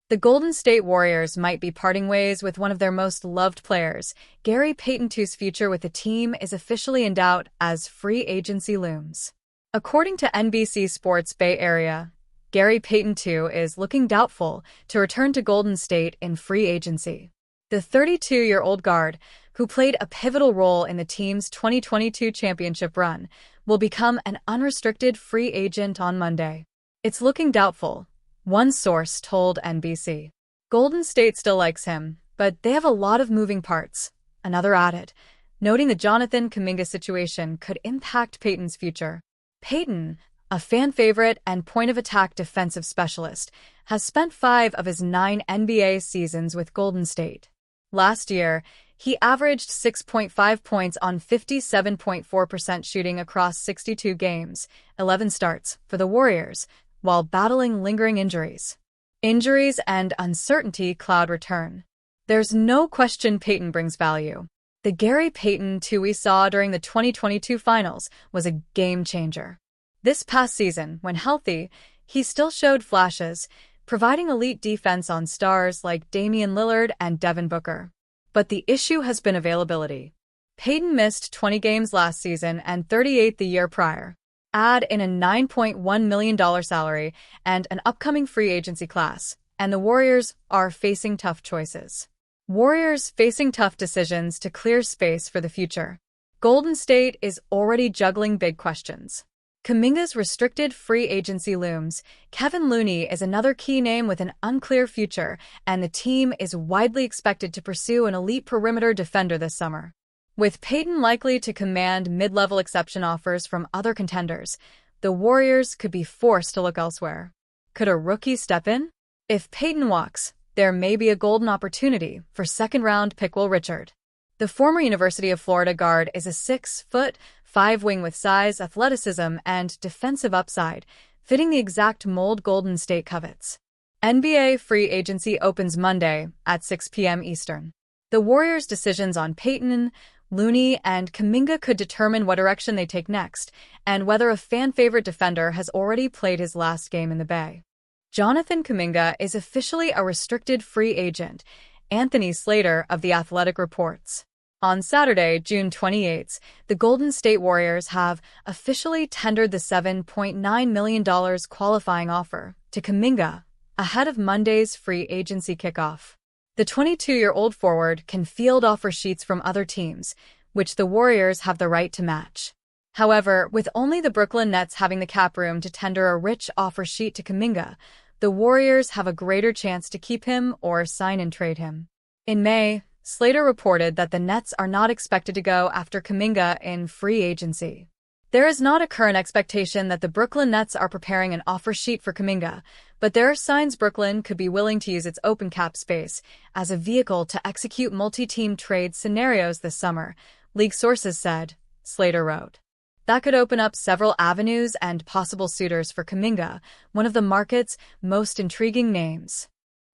The Golden State Warriors might be parting ways with one of their most loved players. Gary Payton II's future with the team is officially in doubt as free agency looms. According to NBC Sports Bay Area, Gary Payton II is looking doubtful to return to Golden State in free agency. The 32-year-old guard, who played a pivotal role in the team's 2022 championship run, will become an unrestricted free agent on Monday. It's looking doubtful, one source told NBC. Golden State still likes him, but they have a lot of moving parts, another added, noting the Jonathan Kuminga situation could impact Payton's future. Payton, a fan favorite and point-of-attack defensive specialist, has spent 5 of his 9 NBA seasons with Golden State. Last year, he averaged 6.5 points on 57.4% shooting across 62 games, 11 starts, for the Warriors, while battling lingering injuries. Injuries and uncertainty cloud return. There's no question Payton brings value. The Gary Payton II we saw during the 2022 finals was a game-changer. This past season, when healthy, he still showed flashes, providing elite defense on stars like Damian Lillard and Devin Booker. But the issue has been availability. Payton missed 20 games last season and 38 the year prior. Add in a $9.1 million salary and an upcoming free agency class, and the Warriors are facing tough choices. Warriors facing tough decisions to clear space for the future. Golden State is already juggling big questions. Kuminga's restricted free agency looms. Kevin Looney is another key name with an unclear future, and the team is widely expected to pursue an elite perimeter defender this summer. With Payton likely to command mid-level exception offers from other contenders, the Warriors could be forced to look elsewhere. Could a rookie step in? If Payton walks, there may be a golden opportunity for second-round pick Will Richard. The former University of Florida guard is a 6'5" wing with size, athleticism, and defensive upside, fitting the exact mold Golden State covets. NBA free agency opens Monday at 6 p.m. Eastern. The Warriors' decisions on Payton, Looney, and Kuminga could determine what direction they take next, and whether a fan-favorite defender has already played his last game in the Bay. Jonathan Kuminga is officially a restricted free agent, Anthony Slater of The Athletic reports. On Saturday, June 28, the Golden State Warriors have officially tendered the $7.9 million qualifying offer to Kuminga ahead of Monday's free agency kickoff. The 22-year-old forward can field offer sheets from other teams, which the Warriors have the right to match. However, with only the Brooklyn Nets having the cap room to tender a rich offer sheet to Kuminga, the Warriors have a greater chance to keep him or sign and trade him. In May, Slater reported that the Nets are not expected to go after Kuminga in free agency. There is not a current expectation that the Brooklyn Nets are preparing an offer sheet for Kuminga, but there are signs Brooklyn could be willing to use its open cap space as a vehicle to execute multi-team trade scenarios this summer, league sources said, Slater wrote. That could open up several avenues and possible suitors for Kuminga, one of the market's most intriguing names.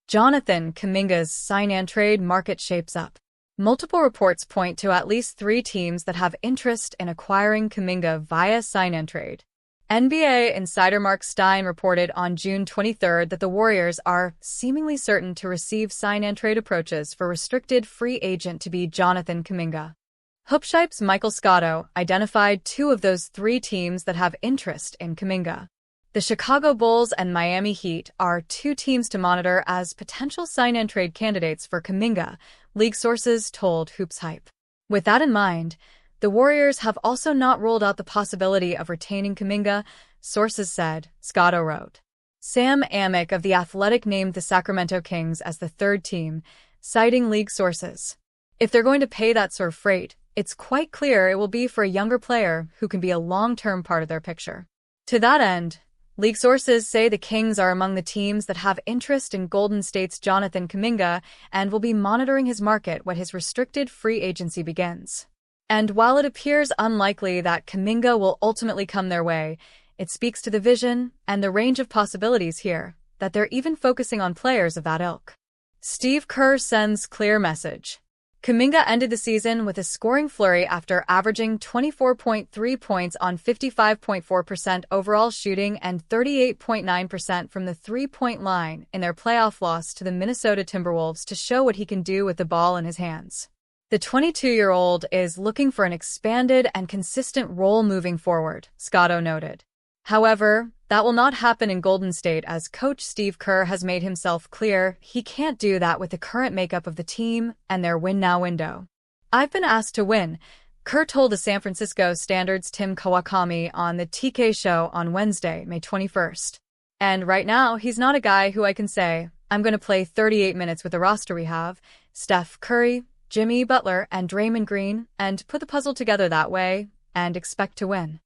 Jonathan Kuminga's sign-and-trade market shapes up. Multiple reports point to at least 3 teams that have interest in acquiring Kuminga via sign-and-trade. NBA insider Mark Stein reported on June 23 that the Warriors are seemingly certain to receive sign-and-trade approaches for restricted free agent to be Jonathan Kuminga. Hoopshype's Michael Scotto identified 2 of those 3 teams that have interest in Kuminga. The Chicago Bulls and Miami Heat are 2 teams to monitor as potential sign-and-trade candidates for Kuminga, league sources told Hoopshype. With that in mind, the Warriors have also not ruled out the possibility of retaining Kuminga, sources said, Scotto wrote. Sam Amick of The Athletic named the Sacramento Kings as the 3rd team, citing league sources. If they're going to pay that sort of freight, it's quite clear it will be for a younger player who can be a long-term part of their picture. To that end, league sources say the Kings are among the teams that have interest in Golden State's Jonathan Kuminga and will be monitoring his market when his restricted free agency begins. And while it appears unlikely that Kuminga will ultimately come their way, it speaks to the vision and the range of possibilities here, that they're even focusing on players of that ilk. Steve Kerr sends clear message. Kuminga ended the season with a scoring flurry after averaging 24.3 points on 55.4% overall shooting and 38.9% from the three-point line in their playoff loss to the Minnesota Timberwolves to show what he can do with the ball in his hands. The 22-year-old is looking for an expanded and consistent role moving forward, Scotto noted. However, that will not happen in Golden State as coach Steve Kerr has made himself clear he can't do that with the current makeup of the team and their win-now window. "I've been asked to win," Kerr told the San Francisco Standard's Tim Kawakami on the TK show on Wednesday, May 21st. "And right now, he's not a guy who I can say, I'm going to play 38 minutes with the roster we have, Steph Curry, Jimmy Butler, and Draymond Green, and put the puzzle together that way and expect to win."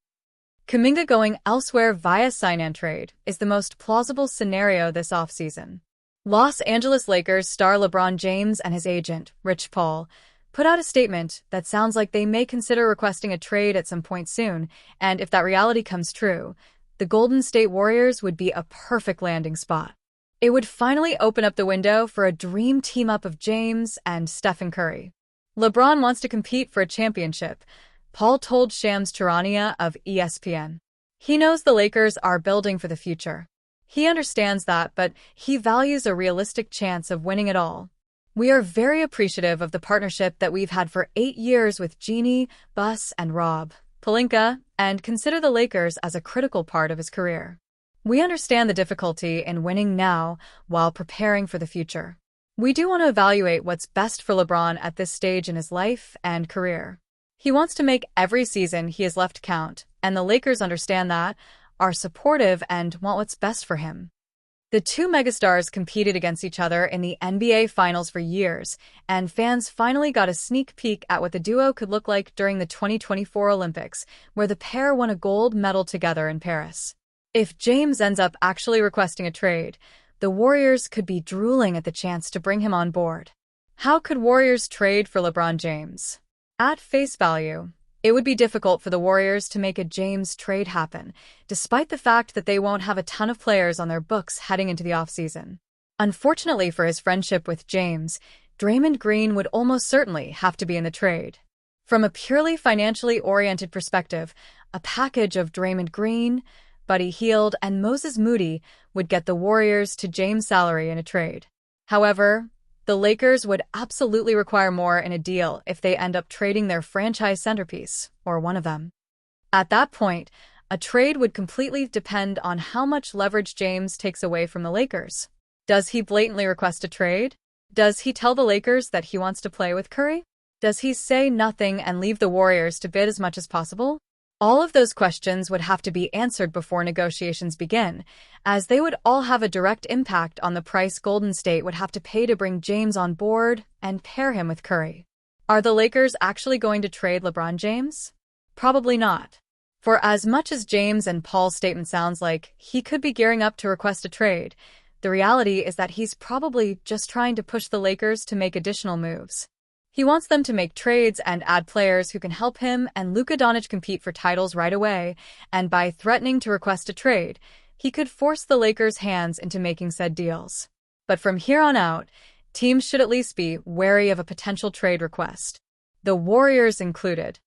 Kuminga going elsewhere via sign-and trade is the most plausible scenario this offseason. Los Angeles Lakers star LeBron James and his agent, Rich Paul, put out a statement that sounds like they may consider requesting a trade at some point soon, and if that reality comes true, the Golden State Warriors would be a perfect landing spot. It would finally open up the window for a dream team-up of James and Stephen Curry. LeBron wants to compete for a championship, Paul told Shams Charania of ESPN. He knows the Lakers are building for the future. He understands that, but he values a realistic chance of winning it all. "We are very appreciative of the partnership that we've had for 8 years with Jeanie, Bus, and Rob Pelinka, and consider the Lakers as a critical part of his career. We understand the difficulty in winning now while preparing for the future. We do want to evaluate what's best for LeBron at this stage in his life and career. He wants to make every season he has left count, and the Lakers understand that, are supportive, and want what's best for him." The two megastars competed against each other in the NBA Finals for years, and fans finally got a sneak peek at what the duo could look like during the 2024 Olympics, where the pair won a gold medal together in Paris. If James ends up actually requesting a trade, the Warriors could be drooling at the chance to bring him on board. How could Warriors trade for LeBron James? At face value, it would be difficult for the Warriors to make a James trade happen, despite the fact that they won't have a ton of players on their books heading into the offseason. Unfortunately for his friendship with James, Draymond Green would almost certainly have to be in the trade. From a purely financially oriented perspective, a package of Draymond Green, Buddy Hield, and Moses Moody would get the Warriors to James' salary in a trade. However, the Lakers would absolutely require more in a deal if they end up trading their franchise centerpiece, or one of them. At that point, a trade would completely depend on how much leverage James takes away from the Lakers. Does he blatantly request a trade? Does he tell the Lakers that he wants to play with Curry? Does he say nothing and leave the Warriors to bid as much as possible? All of those questions would have to be answered before negotiations begin, as they would all have a direct impact on the price Golden State would have to pay to bring James on board and pair him with Curry. Are the Lakers actually going to trade LeBron James? Probably not. For as much as James and Paul's statement sounds like he could be gearing up to request a trade, the reality is that he's probably just trying to push the Lakers to make additional moves. He wants them to make trades and add players who can help him and Luka Doncic compete for titles right away, and by threatening to request a trade, he could force the Lakers' hands into making said deals. But from here on out, teams should at least be wary of a potential trade request, the Warriors included.